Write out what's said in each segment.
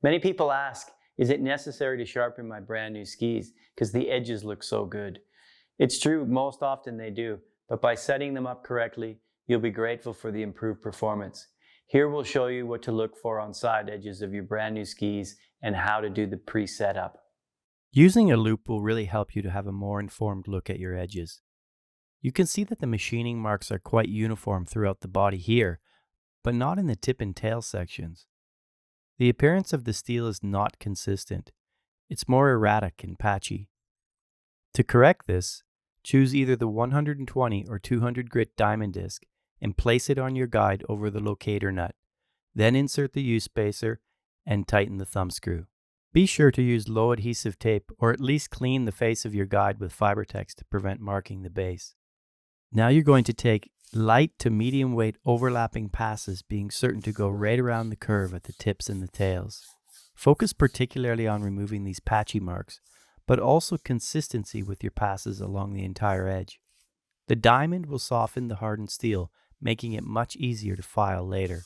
Many people ask, is it necessary to sharpen my brand new skis because the edges look so good? It's true, most often they do, but by setting them up correctly, you'll be grateful for the improved performance. Here we'll show you what to look for on side edges of your brand new skis and how to do the pre-setup. Using a loop will really help you to have a more informed look at your edges. You can see that the machining marks are quite uniform throughout the body here, but not in the tip and tail sections. The appearance of the steel is not consistent. It's more erratic and patchy. To correct this, choose either the 120 or 200 grit diamond disc and place it on your guide over the locator nut. Then insert the U-spacer and tighten the thumb screw. Be sure to use low adhesive tape or at least clean the face of your guide with Fibertex to prevent marking the base. Now you're going to take light to medium weight overlapping passes, being certain to go right around the curve at the tips and the tails. Focus particularly on removing these patchy marks, but also consistency with your passes along the entire edge. The diamond will soften the hardened steel, making it much easier to file later.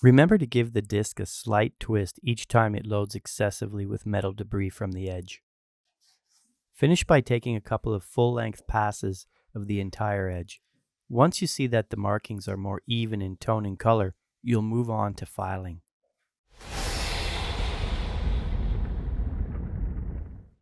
Remember to give the disc a slight twist each time it loads excessively with metal debris from the edge. Finish by taking a couple of full-length passes of the entire edge. Once you see that the markings are more even in tone and color, you'll move on to filing.